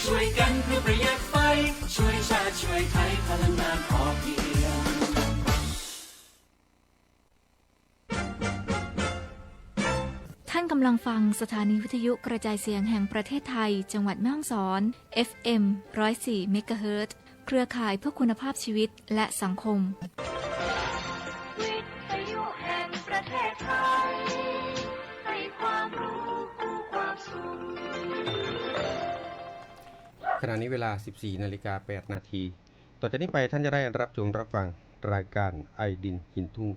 ช่วยกันเพื่อประหยัดไฟช่วยชาติช่วยไทยพลังงานพอเพียงท่านกำลังฟังสถานีวิทยุกระจายเสียงแห่งประเทศไทยจังหวัดแม่ฮ่องสอน FM 104 เมกะเฮิรตซ์ เครือข่ายเพื่อคุณภาพชีวิตและสังคมวิทยุแห่งประเทศไทยให้ความรู้คู่ความสุขขณะนี้เวลา 14:08 นาทีต่อจากนี้ไปท่านจะได้รับชมรับฟังรายการไอดินหินทุ่ง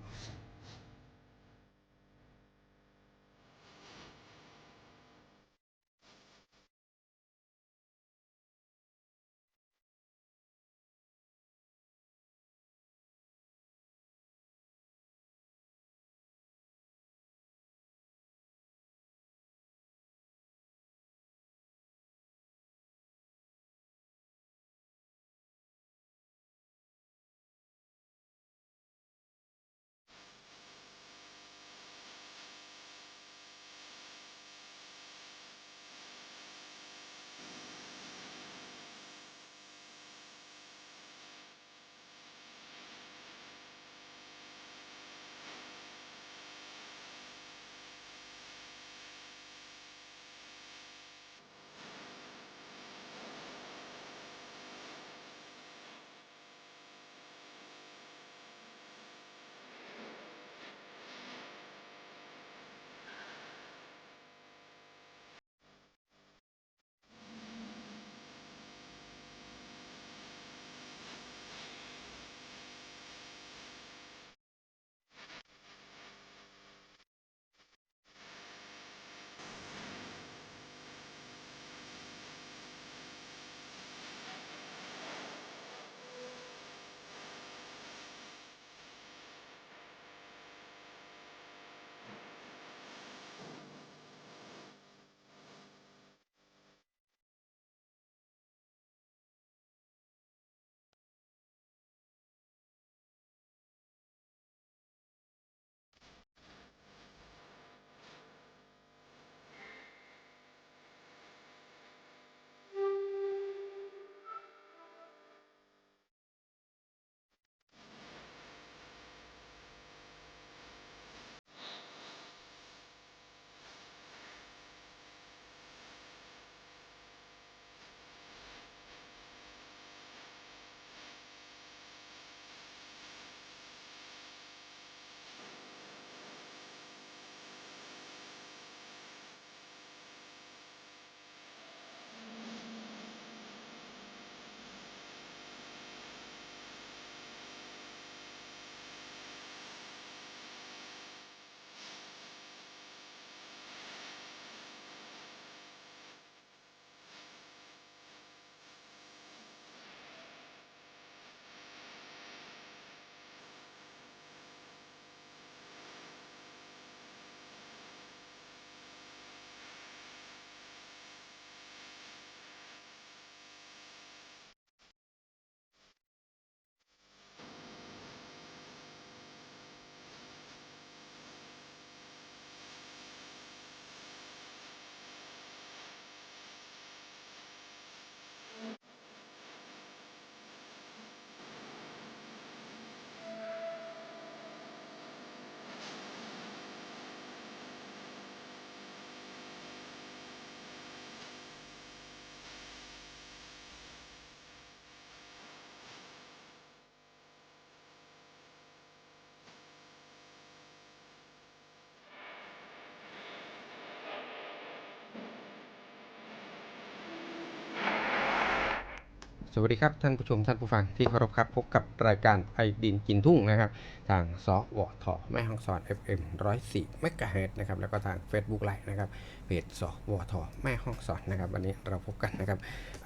สวัสดีครับท่านผู้ชมท่านผู้ฟังที่เคารพครับพบกับรายการไอดินกินทุ่งนะครับทางสวทแม่ฮ่องสอน FM 104 เมกะเฮิรตซ์นะครับแล้วก็ทาง Facebook Live นะครับเพจสวทแม่ฮ่องสอนนะครับวันนี้เราพบกันนะครับ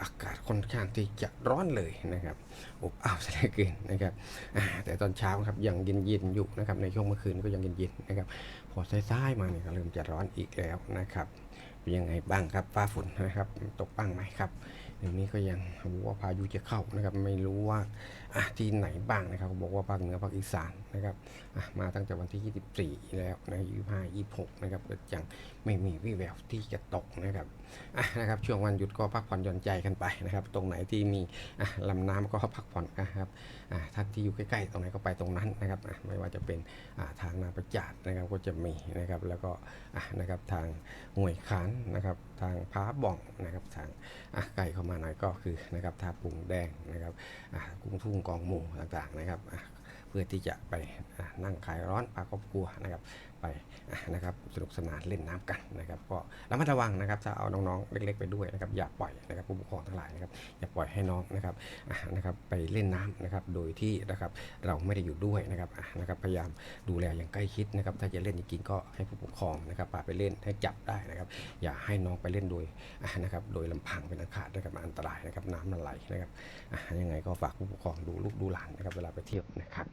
อากาศค่อนข้างที่จะร้อนเลยนะครับอบอ้าวซะเหลือเกินนะครับแต่ตอนเช้าครับยังเย็นๆอยู่นะครับในช่วงเมื่อคืนก็ยังเย็นๆนะครับพอสายๆมาเนี่ยก็เริ่มจะร้อนอีกแล้วนะครับ เป็นยังไงบ้างครับฟ้าฝนนะครับตกบ้างไหมครับเดี๋ยวนี้ก็ยังรู้ว่าพายุจะเข้านะครับไม่รู้ว่าที่ไหนบ้างนะครับบอกว่าภาคเหนือภาคอีสานนะครับมาตั้งแต่วันที่24แล้วนะ25 26นะครับก็ยังไม่มีวี่แววที่จะตกนะครับนะครับช่วงวันหยุดก็พักผ่อนหย่อนใจกันไปนะครับตรงไหนที่มีลำน้ำก็พักผ่อนนะครับท่านที่อยู่ใกล้ๆตรงไหนก็ไปตรงนั้นนะครับไม่ว่าจะเป็นทางนาประจาดนะครับก็จะมีนะครับแล้วก็นะครับทางห้วยขานนะครับทางผาบ่องนะครับทางใกล้เข้ามาหน่อยก็คือนะครับท่าปุงแดงนะครับกุ้งทุ่งกองหมูต่างๆนะครับเพื่อที่จะไปนั่งคลายร้อนพาครอบครัวนะครับไปนะครับสนุกสนานเล่นน้ำกันนะครับก็ระมัดระวังนะครับถ้าเอาน้องๆเล็กๆไปด้วยนะครับอย่าปล่อยนะครับผู้ปกครองทั้งหลายนะครับอย่าปล่อยให้น้องนะครับไปเล่นน้ำนะครับโดยที่นะครับเราไม่ได้อยู่ด้วยนะครับพยายามดูแลอย่างใกล้ชิดนะครับถ้าจะเล่นจริงๆก็ให้ผู้ปกครองนะครับพาไปเล่นให้จับได้นะครับอย่าให้น้องไปเล่นโดยนะครับโดยลำพังเป็นอันขาดนะครับอันตรายนะครับน้ำมันไหลนะครับยังไงก็ฝากผู้ปกครองดูลูกดูหลานนะครับเวลาไปเที่ยวนะครับ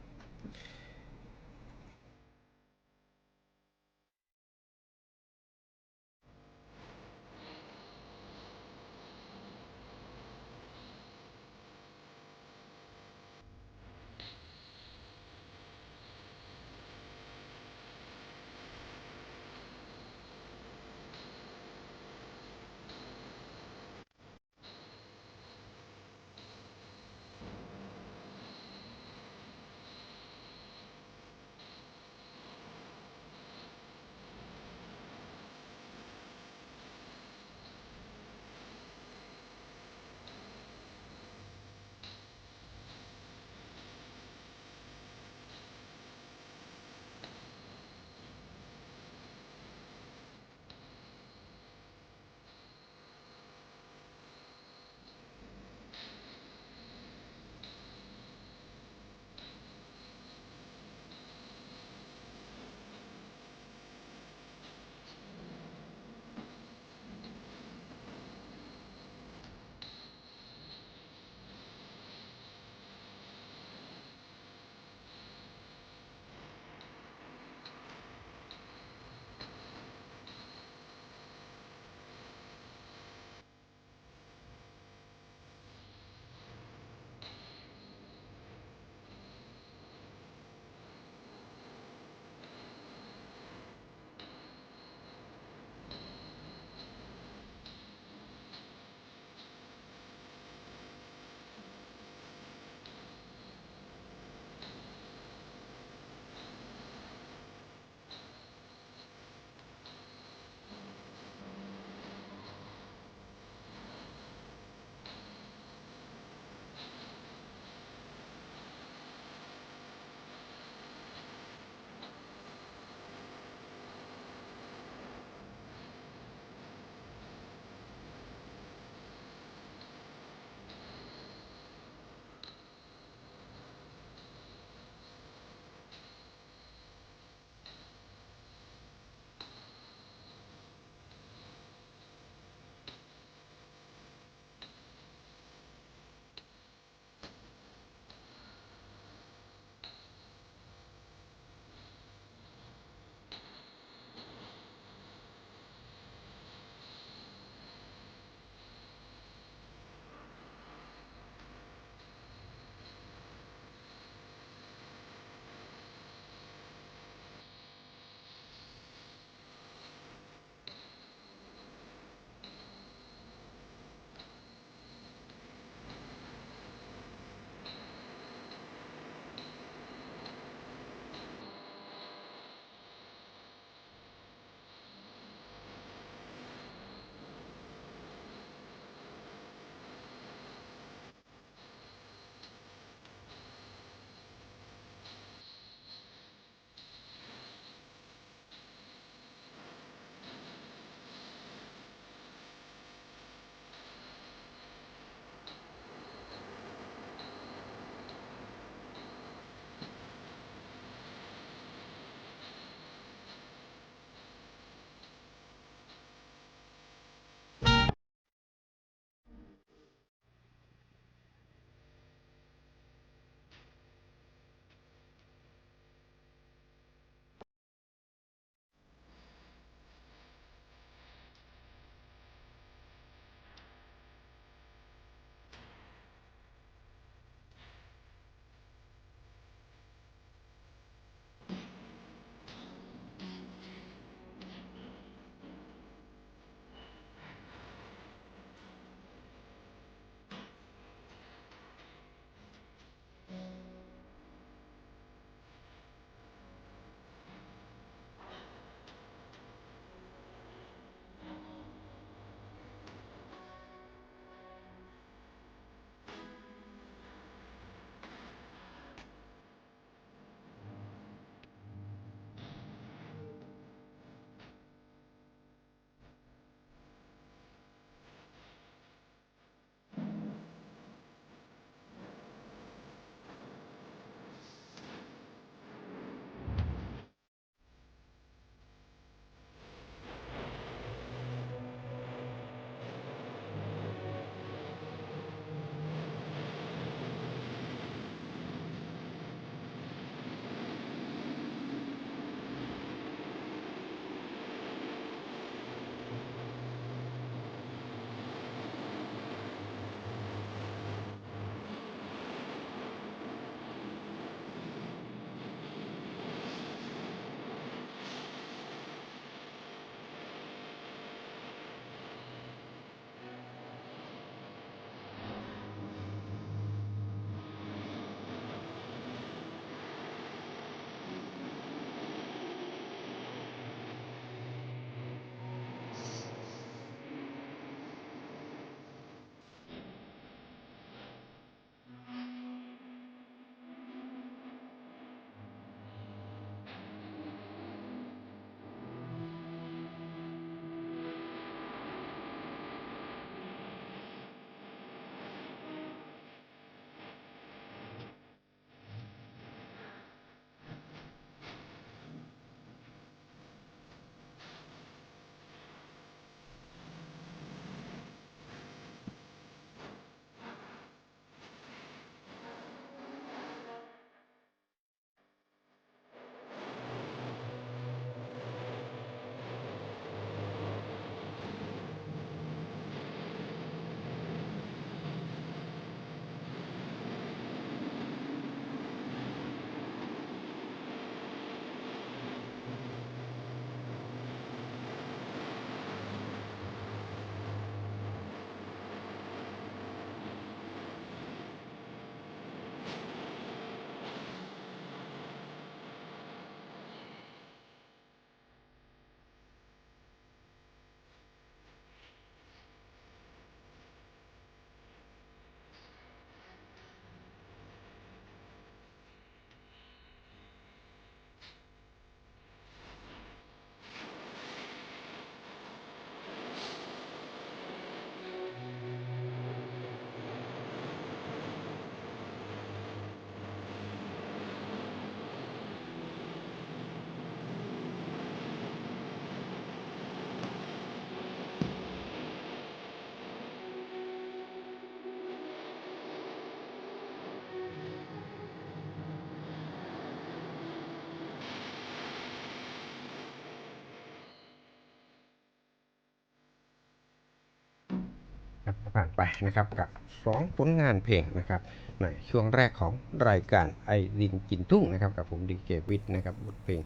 ผ่านไปนะครับกับ2ผลงานเพลงนะครับในช่วงแรกของรายการไอดินกินทุ่งนะครับกับผมดีเจวิทย์นะครับบทเพลง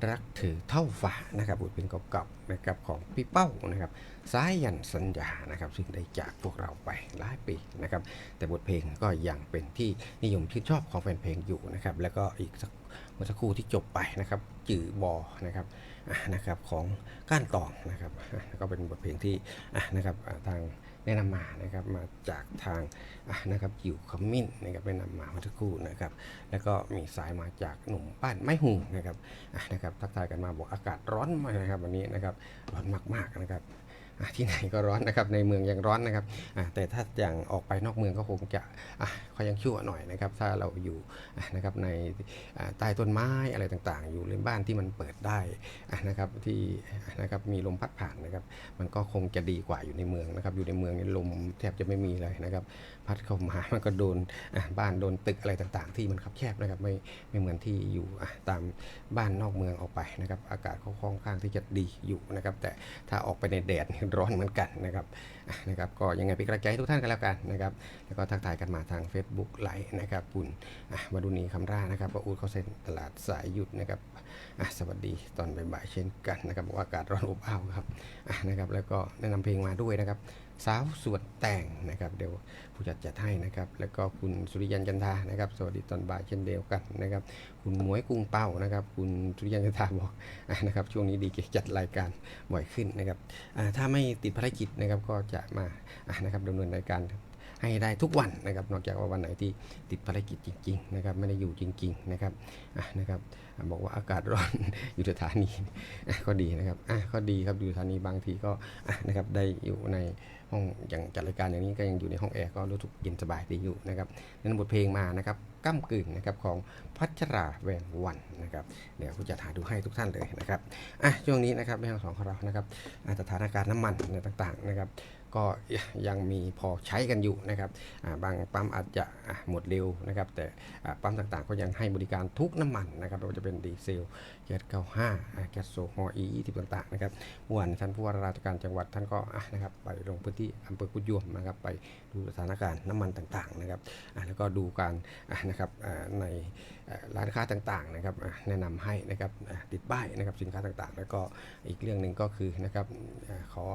รักเธอเท่าฟ้านะครับบทเพลงเก่าๆนะครับของพี่เป้านะครับสายันสัญญานะครับซึ่งได้จากพวกเราไปหลายปีนะครับแต่บทเพลงก็ยังเป็นที่นิยมชื่นชอบของแฟนเพลงอยู่นะครับแล้วก็อีกสักเมื่อสักครู่ที่จบไปนะครับจื่อบอนะครับของก้านตองนะครับก็เป็นบทเพลงที่นะครับทางแนะนำมานะครับมาจากทางนะครับอยู่ขมิ้นนะครับแนะนำมาเมื่อสักครู่นะครับแล้วก็มีสายมาจากหนุ่มบ้านไม้หุงนะครับทักทายกันมาบอกอากาศร้อนมากนะครับวันนี้นะครับร้อนมากๆนะครับที่ไหนก็ร้อนนะครับในเมืองยังร้อนนะครับแต่ถ้าอย่างออกไปนอกเมืองก็คงจะเขายังชั่วหน่อยนะครับถ้าเราอยู่นะครับในใต้ต้นไม้อะไรต่างๆอยู่ในบ้านที่มันเปิดได้นะครับที่นะครับมีลมพัดผ่านนะครับมันก็คงจะดีกว่าอยู่ในเมืองนะครับอยู่ในเมืองนี่ลมแทบจะไม่มีเลยนะครับพัดเข้ามามันก็โดนบ้านโดนตึกอะไรต่างๆที่มันคับแคบนะครับไม่เหมือนที่อยู่ตามบ้านนอกเมืองออกไปนะครับอากาศค่อนข้างที่จะดีอยู่นะครับแต่ถ้าออกไปในแดดร้อนเหมือนกันนะครับก็ยังไงเป็นกำลังใจให้ทุกท่านกันแล้วกันนะครับแล้วก็ทักทายกันมาทาง Facebook ไลฟ์นะครับคุณวดุณีคำร่านะครับป้าอู๊ดเขาเซ็นตลาดสายหยุดนะครับสวัสดีตอนบ่ายๆเช่นกันนะครับบอกว่าอากาศร้อนอบอ้าวครับนะครับแล้วก็แนะนำเพลงมาด้วยนะครับสาวสวนแต่งนะครับเดี๋ยวผู้จัดให้นะครับแล้วก็คุณสุริยันจันทานะครับสวัสดีตอนบ่ายเช่นเดียวกันนะครับคุณหมวยกุ้งเป้านะครับคุณสุริยันจันทาบอกนะครับช่วงนี้ดีเกจัดรายการบ่อยขึ้นนะครับถ้าไม่ติดภารกิจนะครับก็จะมานะครับดำเนินรายการให้ได้ทุกวันนะครับนอกจากว่าวันไหนที่ติดภารกิจจริงๆนะครับไม่ได้อยู่จริงๆนะครับบอกว่าอากาศร้อน อยู่สถานีก็ดีนะครับก็ดีครับอยู่สถานีบางทีก็นะครับได้อยู่ในห้องอย่างจัดรายการอย่างนี้ก็ยังอยู่ในห้องแอร์ก็รู้สึกเย็นสบายดีอยู่นะครับนั้นบทเพลงมานะครับก้ำกึ่งนะครับของพัชราแวงวันนะครับเดี๋ยวผมจะหาดูให้ทุกท่านเลยนะครับช่วงนี้นะครับแม่ของเรานะครับสถานการณ์น้ำมันต่างๆนะครับก็ยังมีพอใช้กันอยู่นะครับบางปั๊มอาจจะหมดเร็วนะครับแต่ปั๊มต่างๆก็ยังให้บริการทุกน้ำมันนะครับไม่ว่าจะเป็นดีเซลแก๊ส95แก๊สโซฮอล์ E20 ต่างๆนะครับวันท่านผู้ว่าราชการจังหวัดท่านก็นะครับไปลงพื้นที่อำเภอกุดยวมนะครับไปดูสถานการณ์น้ำมันต่างๆนะครับแล้วก็ดูการนะครับในร้านค้าต่างๆนะครับแนะนำให้นะครับติดป้ายนะครับสินค้าต่างๆแล้วก็อีกเรื่องหนึ่งก็คือนะครับขอ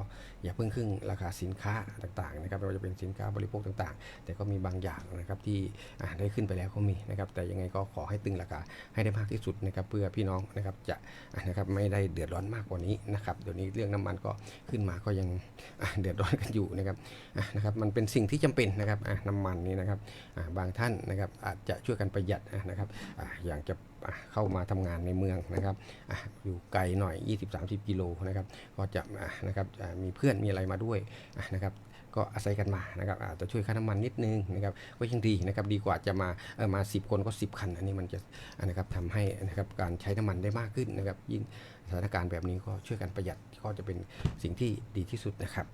อย่าเพิ่งขึ้นราคาสินค้าต่างๆนะครับไม่ว่าจะเป็นสินค้าบริโภคต่างๆแต่ก็มีบางอย่างนะครับที่ได้ขึ้นไปแล้วก็มีนะครับแต่ยังไงก็ขอให้ตึงราคาให้ได้มากที่สุดนะครับเพื่อพี่น้องนะครับจะนะครับไม่ได้เดือดร้อนมากกว่านี้นะครับเดี๋ยวนี้เรื่องน้ำมันก็ขึ้นมาก็ยังเดือดร้อนกันอยู่นะครับมันเป็นสิ่งที่จำเป็นนะครับน้ำมันนี้นะครับบางท่านนะครับอาจจะช่วยกันประหยัดนะครับอย่างจะเข้ามาทำงานในเมืองนะครับอยู่ไกลหน่อย 20-30 กิโลนะครับก็จะนะครับมีเพื่อนมีอะไรมาด้วยนะครับก็อาศัยกันมานะครับอาจจะช่วยค่าน้ำมันนิดนึงนะครับก็ยังดีนะครับดีกว่าจะมา10 คนก็10 คันอันนี้มันจะนะครับทำให้นะครับการใช้น้ำมันได้มากขึ้นนะครับยิ่งสถานการณ์แบบนี้ก็ช่วยกันประหยัดก็จะเป็นสิ่งที่ดีที่สุดนะครับ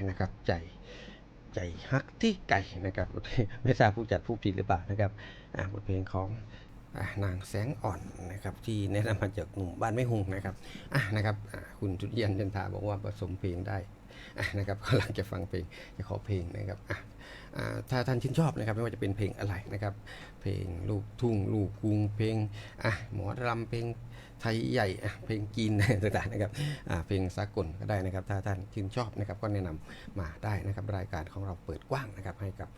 นะครับใจฮักที่ไก่นะครับ ไม่ทราบผู้จัดผู้ผลิตหรือเปล่านะครับบทเพลงของนางแสงอ่อนนะครับที่แนะนำมาจากหนุ่มบ้านไม่หุงนะครับนะครับคุณจุดเย็นจันทาบอกว่าผสมเพลงได้นะครับกำลังจะฟังเพลงจะขอเพลงนะครับถ้าท่านชื่นชอบนะครับไม่ว่าจะเป็นเพลงอะไรนะครับเพลงลูกทุ่งลูกกรุงเพลงหมอรำเพลงไทยใหญ่เพลงจีนต่างๆนะครับเพลงสากลก็ได้นะครับถ้าท่านชื่นชอบนะครับก็แนะนำมาได้นะครับรายการของเราเปิดกว้างนะครับให้กับ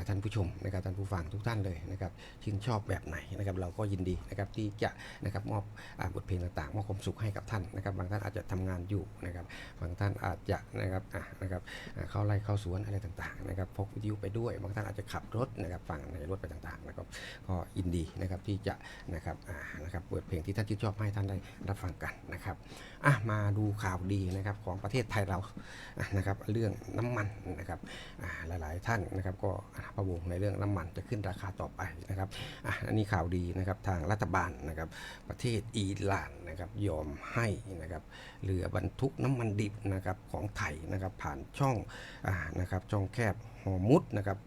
ท่านผู้ชมนะครับท่านผู้ฟังทุกท่านเลยนะครับชื่นชอบแบบไหนนะครับเราก็ยินดีนะครับที่จะนะครับมอบบทเพลงต่างๆมอบความสุขให้กับท่านนะครับบางท่านอาจจะทำงานอยู่นะครับบางท่านอาจจะนะครับเข้าไร่เข้าสวนอะไรต่างๆนะครับพกวิทยุไปด้วยบางท่านอาจจะขับรถนะครับฟังในรถไปต่างๆนะครับก็ยินดีนะครับที่จะนะครับเปิดเพลงที่ท่านชื่นชอบให้ท่านได้รับฟังกันนะครับมาดูข่าวดีนะครับของประเทศไทยเรานะครับเรื่องน้ำมันนะครับหลายๆท่านนะครับก็พะวงในเรื่องน้ำมันจะขึ้นราคาต่อไปนะครับอันนี้ข่าวดีนะครับทางรัฐบาลนะครับประเทศอิหร่านนะครับยอมให้นะครับเรือบรรทุกน้ำมันดิบนะครับของไทยนะครับผ่านช่องนะครับช่องแคบฮอร์มุซนะครับ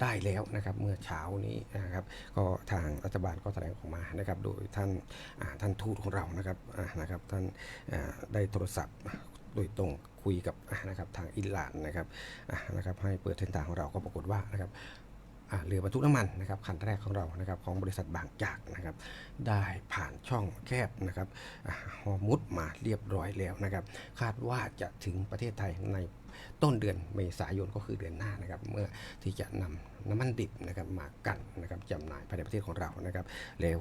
ได้แล้วนะครับเมื่อเช้านี้นะครับก็ทางรัฐบาลก็แถลงออกมานะครับโดยท่านทูตของเรานะครับท่านได้โทรศัพท์โดยตรงคุยกับนะครับทางอิหร่านนะครับให้เปิดเส้นทางของเราก็ปรากฏว่านะครับเรือบรรทุกน้ำมันนะครับคันแรกของเรานะครับของบริษัทบางจากนะครับได้ผ่านช่องแคบนะครับฮอร์มุซมาเรียบร้อยแล้วนะครับคาดว่าจะถึงประเทศไทยในต้นเดือนเมษายนก็คือเดือนหน้านะครับเมื่อที่จะนำน้ำมันดิบนะครับมากันนะครับจำหน่ายภายในประเทศของเรานะครับแล้ว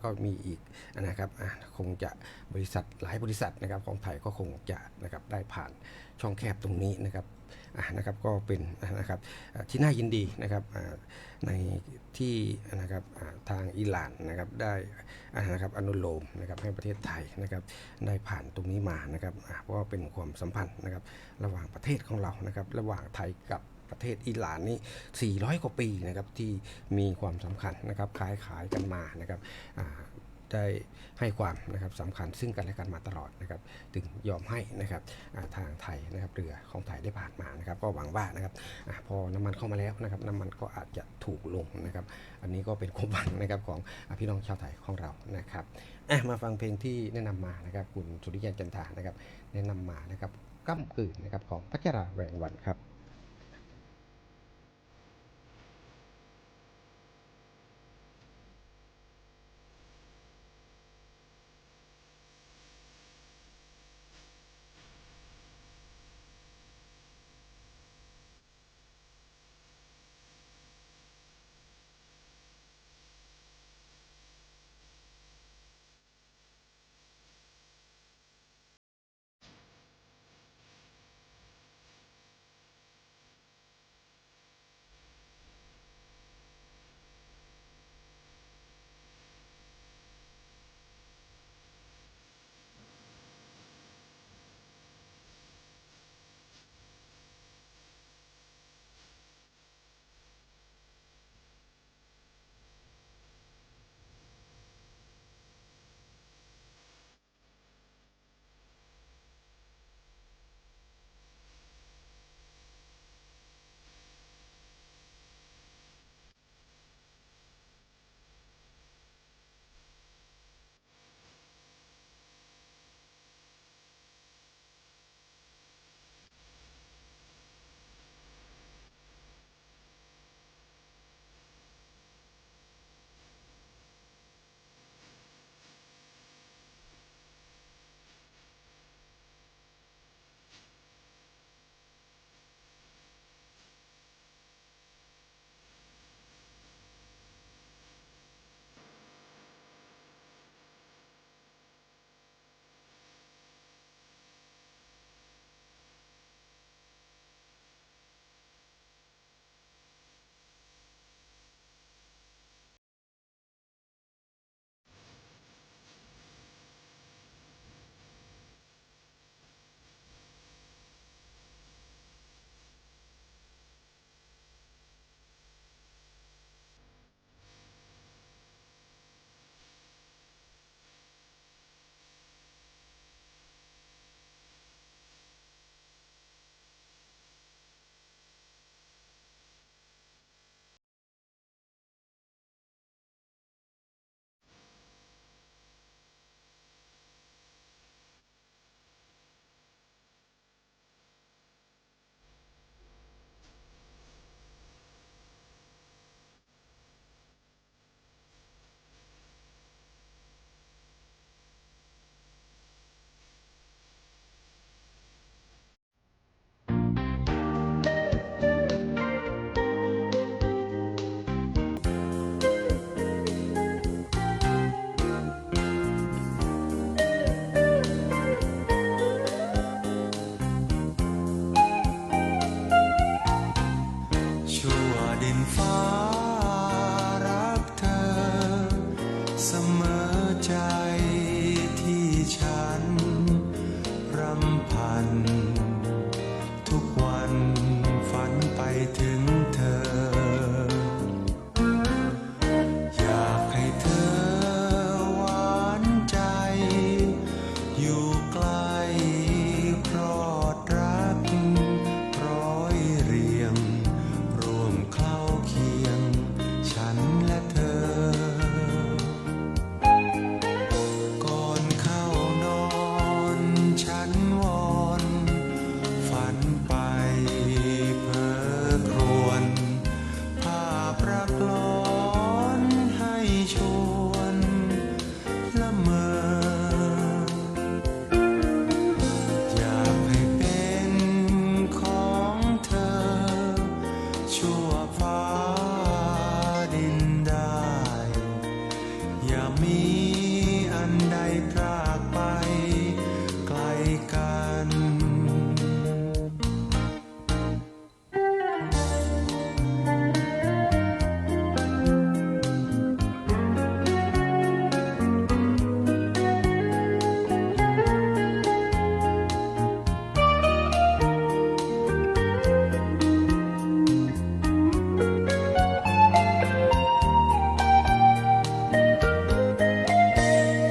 ก็มีอีกนะครับคงจะหลายบริษัทนะครับของไทยก็คงจะนะครับได้ผ่านช่องแคบตรงนี้นะครับก็เป็นนะครับที่น่ายินดีนะครับในที่นะครับทางอิหร่านนะครับได้นะครับอนุโลมนะครับให้ประเทศไทยนะครับได้ผ่านตรงนี้มานะครับเพราะว่าเป็นความสัมพันธ์นะครับระหว่างประเทศของเรานะครับระหว่างไทยกับประเทศอิหร่านนี่400 กว่าปีนะครับที่มีความสำคัญนะครับขายกันมานะครับได้ให้ความนะครับสำคัญซึ่งกันและกันมาตลอดนะครับถึงยอมให้นะครับทางไทยนะครับเรือของไทยได้ผ่านมานะครับก็หวังว่านะครับพอน้ำมันเข้ามาแล้วนะครับน้ำมันก็อาจจะถูกลงนะครับอันนี้ก็เป็นความหวังนะครับของพี่น้องชาวไทยของเรานะครับมาฟังเพลงที่แนะนำมานะครับคุณสุริยันจันทานะครับแนะนำมานะครับก้ำกึ่งนะครับของพัชราแหวงวันครับ อย่ามีอันใดพรากไปไกลกัน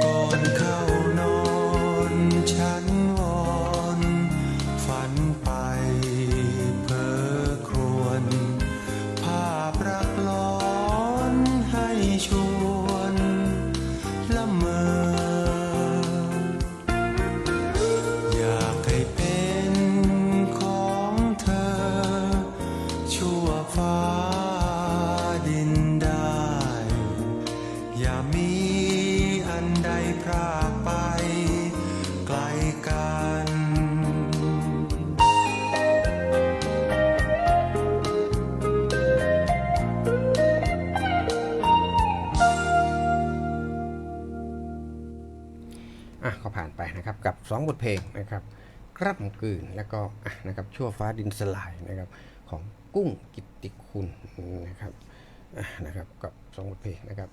ก่อนเข้านอนฉันวอนฝันไปเพ้อครวญภาพรักร้อนให้ชวนละเมออยากให้เป็นของเธอชั่วฟ้าดินได้ อย่ามีอันใดพรากไปไกลกัน ก็ผ่านไปนะครับกับ2บทเพลงนะครับกร่ำกลืนแล้วก็นะครับชั่วฟ้าดินสลายนะครับของกุ้งกิตติคุณนะครับนะครับกับ2บทเพลงนะครับ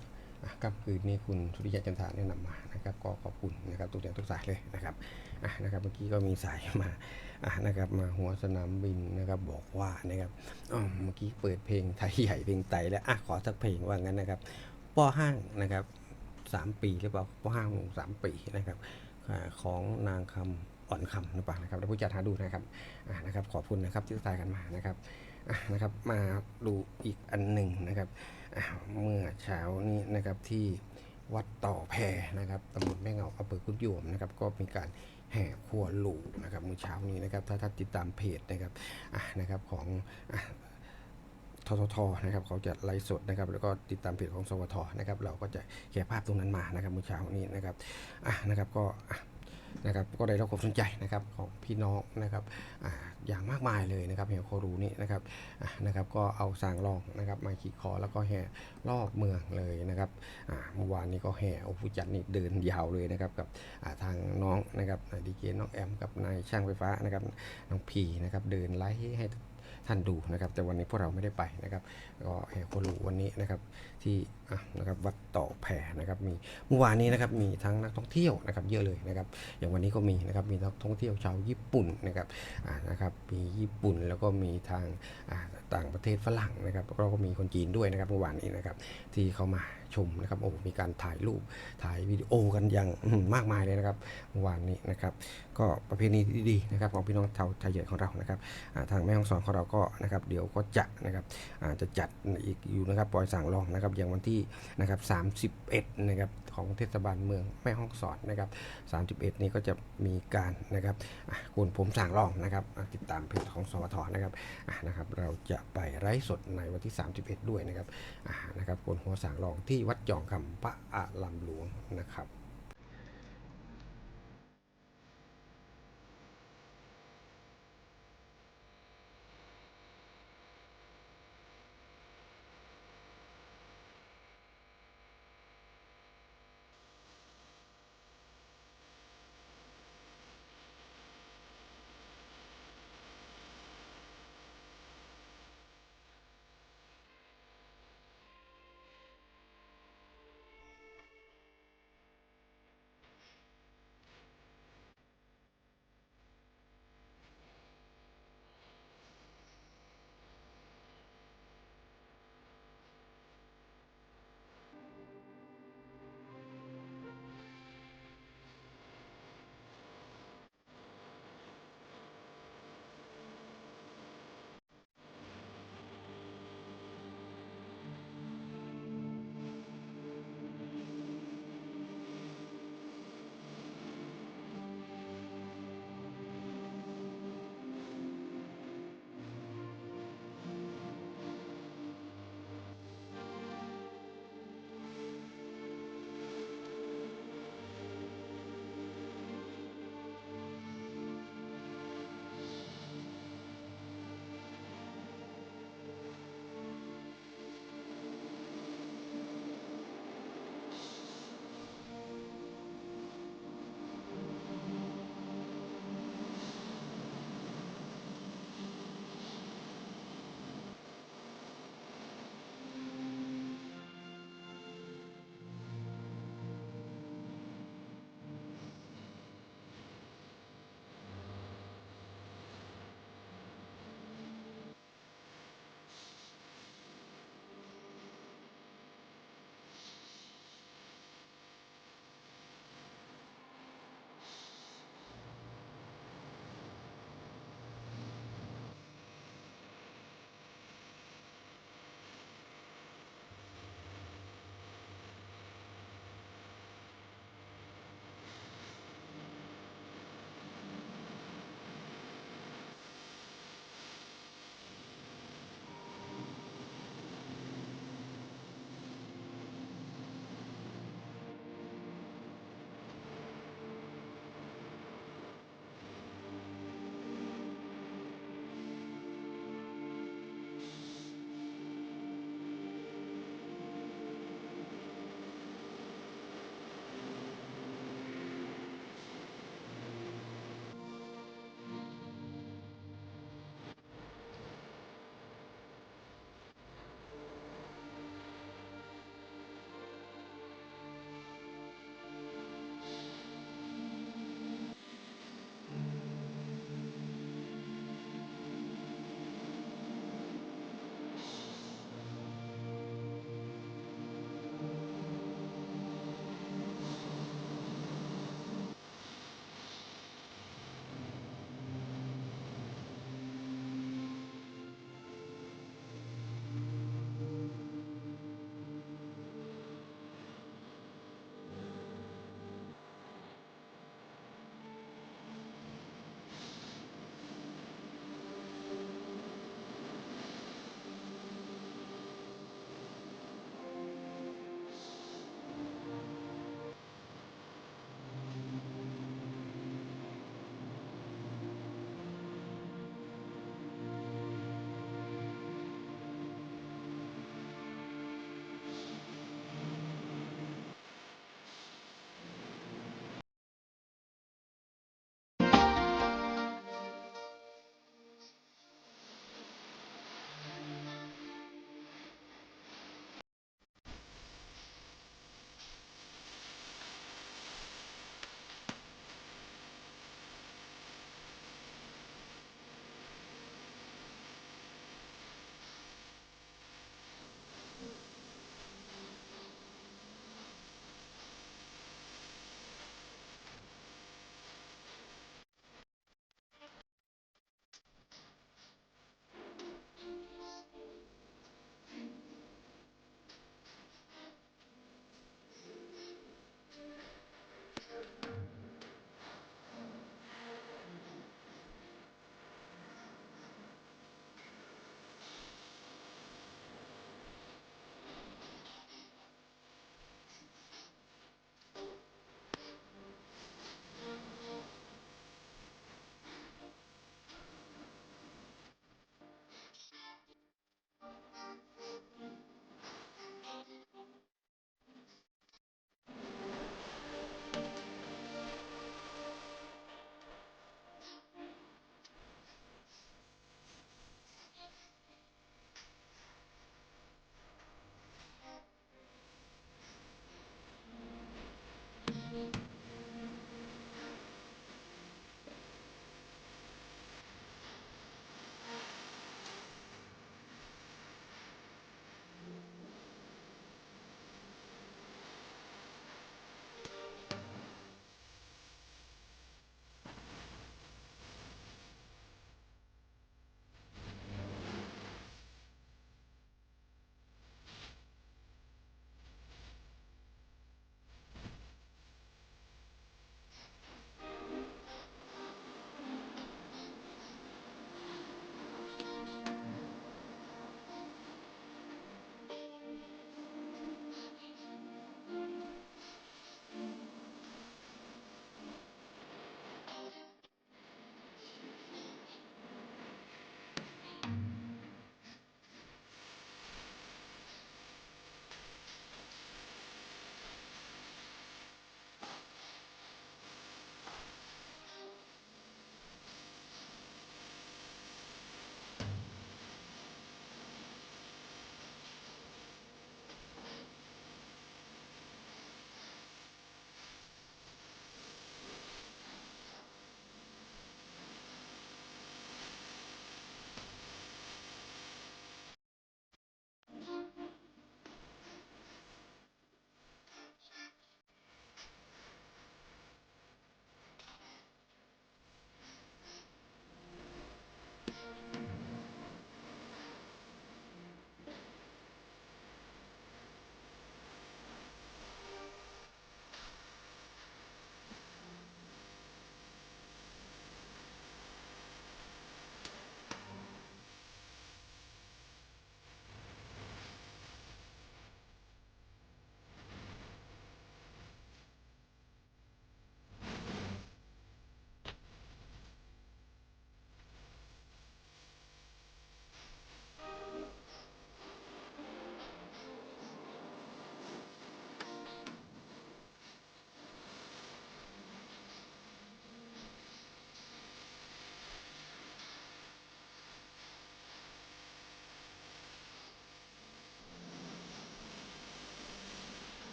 กร่ำกลืนนี่คุณสุริยะจันทราแนะนำมานะครับก็ขอบคุณนะครับทุกอย่างทุกสายเลยนะครับนะครับเมื่อกี้ก็มีสายมานะครับมาหัวสนามบินนะครับบอกว่านะครับเมื่อกี้เปิดเพลงไทยใหญ่เพลงไตแล้วขอสักเพลงว่างั้นนะครับป้อห้างนะครับ3 ปีหรือเปล่าป้อห้าง3 ปีนะครับของนางคำอ่อนคำหรือเปล่านะครับเดี๋ยวผู้จัดหาดูนะครับนะครับขอบคุณนะครับที่ทายกันมานะครับนะครับมาดูอีกอันหนึ่งนะครับเมื่อเช้านี้นะครับที่วัดต่อแพนะครับตำบลแม่เงาอำเภอกุดโยมนะครับก็มีการแห่ครัวหลูนะครับเมื่อเช้านี้นะครับถ้าติดตามเพจนะครับนะครับของททนะครับเขาจะไลฟ์สดนะครับแล้วก็ติดตามเพจของสวทนะครับเราก็จะแชร์ภาพตรงนั้นมานะครับเมื่อเช้านี้นะครับนะครับก็นะครับก็ได้รับความสนใจนะครับของพี่น้องนะครับอย่างมากมายเลยนะครับแห่โครูนี่นะครับนะครับก็เอาสางรองนะครับมาขี่คอแล้วก็แห่รอบเมืองเลยนะครับเมื่อวานนี้ก็แห่ผู้จัดนี่เดินยาวเลยนะครับกับทางน้องนะครับดีเจน้องแอมกับนายช่างไฟฟ้านะครับน้องพีนะครับเดินไล่ให้ท่านดูนะครับแต่วันนี้พวกเราไม่ได้ไปนะครับก็แห่โครูวันนี้นะครับที่นะครับวัดต่อแพนะครับมีเมื่อวานนี้นะครับมีทั้งนักท่องเที่ยวนะครับเยอะเลยนะครับอย่างวันนี้ก็มีนะครับมีนักท่องเที่ยวชาวญี่ปุ่นนะครับนะครับมีญี่ปุ่นแล้วก็มีทางต่างประเทศฝรั่งนะครับแล้วก็มีคนจีนด้วยนะครับเมื่อวานนี้นะครับที่เขามาชมนะครับโอ้มีการถ่ายรูปถ่ายวิดีโอกันอย่างมากมายเลยนะครับเมื่อวานนี้นะครับก็ประเพณีดีๆนะครับของพี่น้องชาวไทยใหญ่ของเรานะครับทางแม่ฮ่องสอนของเราก็นะครับเดี๋ยวก็จะนะครับจะจัดอีกอยู่นะครับปล่อยสั่งลองนะครับอย่างวันที่นะครับ31นะครับของเทศบาลเมืองแม่ฮ่องสอนนะครับ31นี้ก็จะมีการนะครับโกนผมสั่งลองนะครับติดตามเพจของสวทนะครับนะครับเราจะไปไลฟ์สดในวันที่31ด้วยนะครับนะครับโกนหัวสั่งลองที่วัดจองคำพระอารามหลวงนะครับ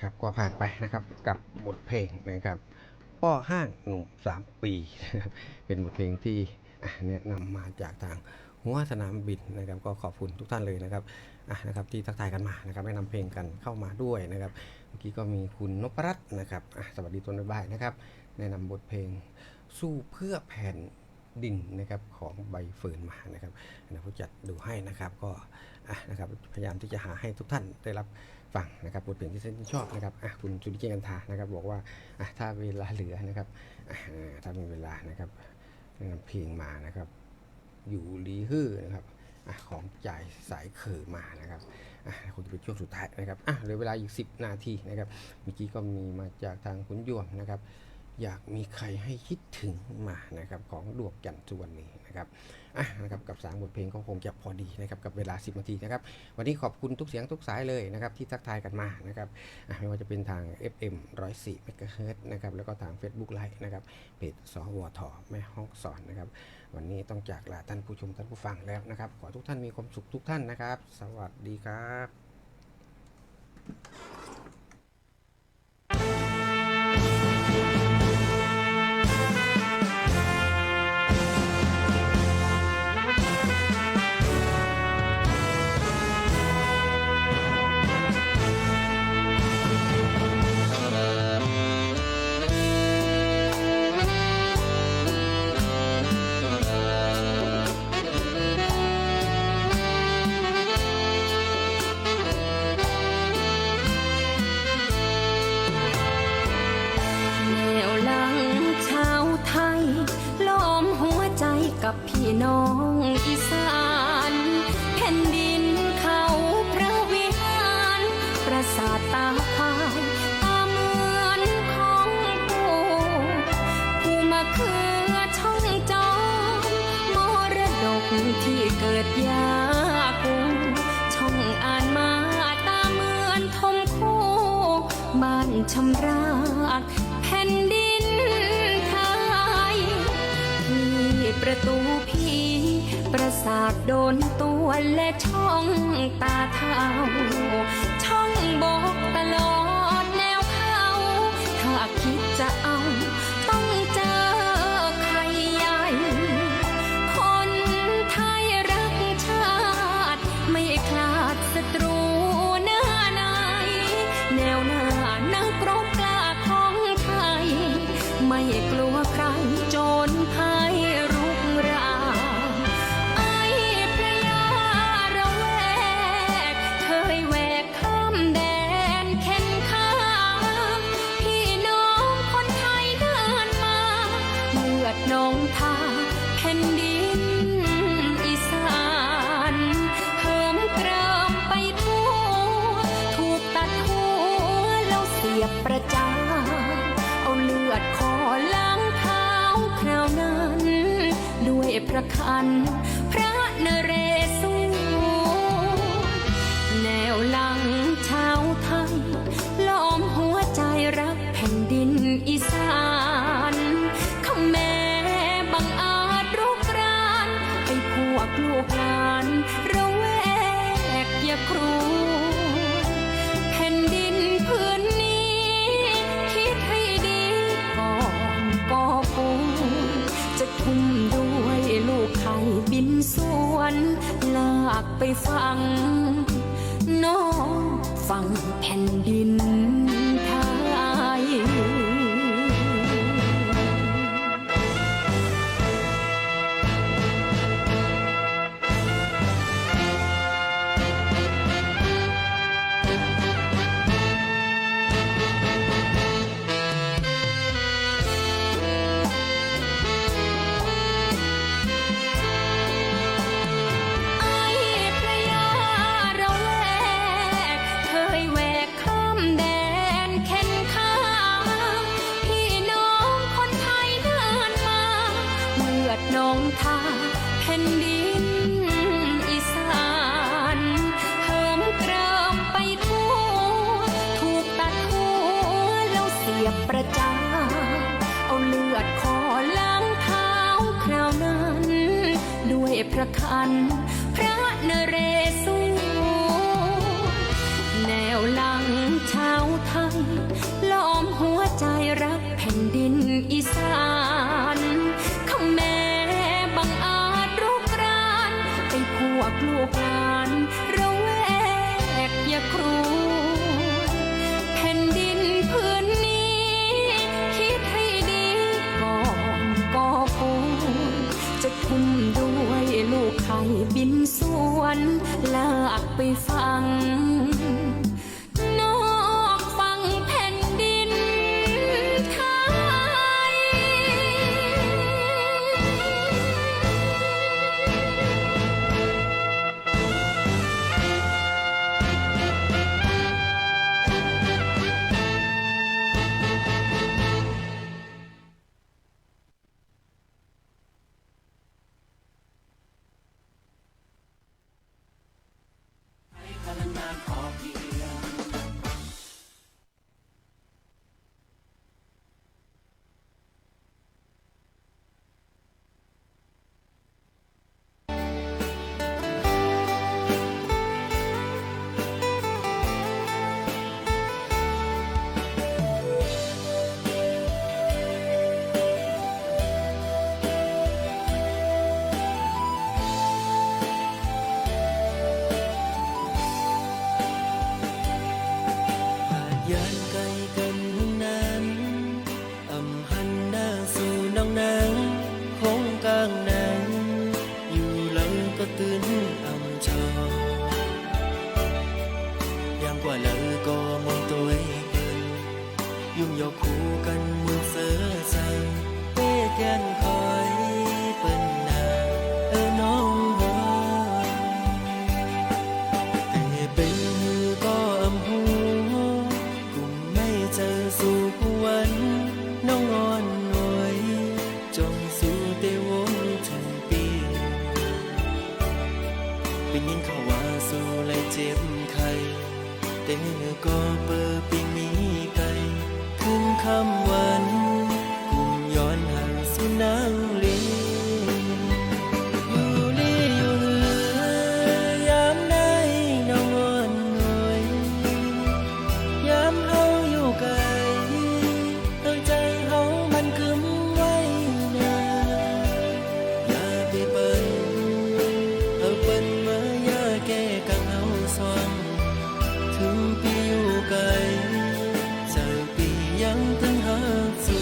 ครับก็ผ่านไปนะครับกับบทเพลงนะครับป้อห้างหนุ่ม3 ปีนะครับเป็นบทเพลงที่แนะนำมาจากทางหัวสนามบินนะครับก็ขอบคุณทุกท่านเลยนะครับนะครับที่ทักทายกันมานะครับแนะนำเพลงกันเข้ามาด้วยนะครับเมื่อกี้ก็มีคุณนพรัตน์นะครับสวัสดีต้นบ่ายนะครับแนะนำบทเพลงสู้เพื่อแผ่นดินนะครับของใบเฟิร์นมานะครับผู้จัดดูให้นะครับก็นะครับพยายามที่จะหาให้ทุกท่านได้รับฟังนะครับบทเพลงที่ท่านชอบนะครับคุณสุริเจกันทานะครับบอกว่าถ้าเวลาเหลือนะครับถ้ามีเวลานะครับนำเพลงมานะครับอยู่ลีฮื้อนะครับของจ่ายสายเขอมานะครับคงจะเป็นช่วงสุดท้ายนะครับเหลือเวลาอีก10 นาทีนะครับเมื่อกี้ก็มีมาจากทางคุณยวมนะครับอยากมีใครให้คิดถึงมานะครับของดวงจันทร์สุวรรณีนะครับนะครับกับ3 บทเพลงก็คงจะพอดีนะครับกับเวลา10 นาทีนะครับวันนี้ขอบคุณทุกเสียงทุกสายเลยนะครับที่ทักทายกันมานะครับไม่ว่าจะเป็นทาง FM 104 MHz นะครับแล้วก็ทาง Facebook Live นะครับเพจสวทแม่ฮ่องสอนนะครับวันนี้ต้องจากลาท่านผู้ชมท่านผู้ฟังแล้วนะครับขอทุกท่านมีความสุขทุกท่านนะครับสวัสดีครับกับพี่น้องอีสานแผ่นดินเขาพระวิหารปราสาทตาควายตาเหมือนของปู่ผู้มาคือช่องจอมมรดกที่เกิดยากูช่องอ่านมาตาเหมือนทมคู่บ้านชำรากแผ่นดินประตูผีปราสาทโดนตัวและช่องตาเท้าช่องบกตลอดแนวเขาถ้าคิดจะเอาต้องเจอใครใหญ่คนไทยรักชาติไม่คลาดศัตรูหน้าไหนแนวหน้านักรบกล้าของไทยไม่กลัวใครโจรภัยน้องทาแผ่นดินอีสานเหิมเกริมไปทั่วถูกตัดหัวแล้วเสียบประจานเอาเลือดคอล้างเท้าคราวนั้นด้วยพระคันพระนเรศวรแนวหลังชาวไทยล้อมหัวใจรักแผ่นดินอีสานคำแม่บังอาจรุกรานให้พวกลูกหลานระแวกอย่าครูแผ่นดินพื้นนี้คิดให้ดีก่อนก่อปูจะทุ่มด้วยลูกไข่บินสวนลากไปฟังนอกฝั่งแผ่นดินไทยน้องทาแผ่นดินอีสานเหิมเกริมไปทั่วถูกตัดหัวแล้วเสียบประจานเอาเลือดคอล้างเท้าคราวนั้นด้วยพระคันพระนเรศวรแนวหลังชาวไทย ยานไกลกันหึงนั้นหันหน้าสู่น้องนางคงกลางนางอยู่หลังก็ตื่นจออย่างกว่าเลยก็มองตัวเกินยุ่งยอกคู่กันมือเสือใส่เป้แกนคอยเปิ้นนาน้องแต่เป็นมือก็หูกุมไม่เจอสู่ผู้วันน้องอ่อนหน่วยจงสู่เตวงถึงปีเป็นยินเขาว่าสู่เลยเจ็บไข้แต่ก็เปิดปีมีไกลขึ้นคำวันกุมย้อนห่างสู่นางลีอยู่ลีอยู่เหือยามใดน้องอ่อนหน่วยยามเฮาอยู่ไกลใจเฮามันกึมไว้นาอย่าไปเปิ้นเอาเปิ้นมาอย่าแก้กังเฮาสวงถึงปีอยู่ไกลเจอปียังตึงหาสู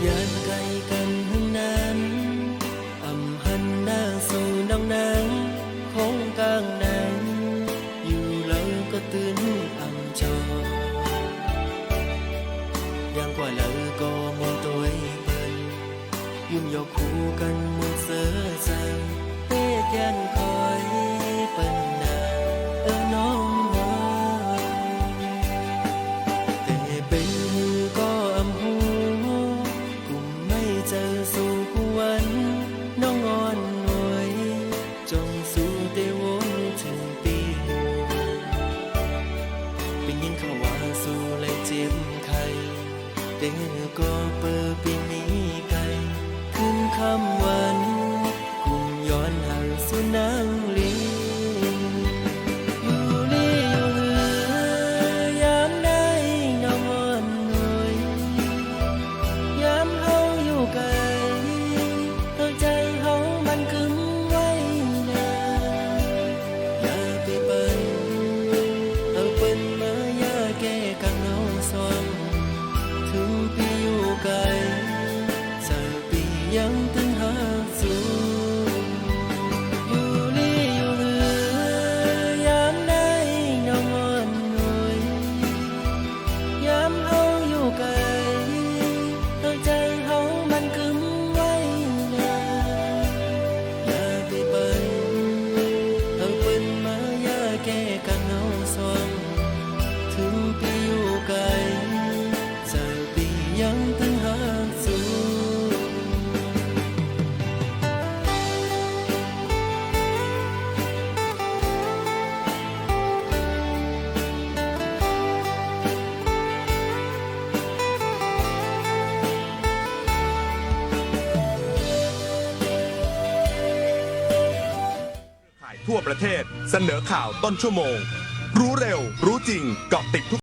ยานไกลกันหึงนั้นหันหน้าสู่น้องนางคงกลางนางอยู่หลังก็ตื่นจออย่างกว่าแล้วก็มองตัวเปิ้นยุ่งยอกคู่กันมือเสือใส่เป้แกนคอยเปิ้นนาน้องแต่เป็นมือก็หูกุมไม่เจอสู่ผู้วันน้องอ่อนหน่วยจงสู่เตวงถึงปีเป็นยินเขาว่าสู่เลยเจ็บไข้แต่ก็เปิดปีนี้ไกลขึ้นคำวันกุมย้อนห่างสู่นางลีอยู่ลีอยู่เหือยามใดน้องอ่อนหน่วยยามเฮาอยู่ไกลใจเฮามันกึมไว้นาอย่าไปเปิ้นเอาเปิ้นมาอย่าแก้กังเฮาสวงถึงปีอยู่ไกลเจอปียังตึงหาสูอยู่ลีอยู่เหือยามใดน้องอ่อนหน่วยยามเฮาอยู่ไกลใจเฮามันกึมไว้นาอย่าไปเปิ้นเอาเปิ้นมาอย่าแก้กังเฮาสวงถึงปีอยู่ไกลเจอปียังตึงหาสู ทั่วประเทศเสนอข่าวต้นชั่วโมง รู้เร็วรู้จริงเกาะติดทุก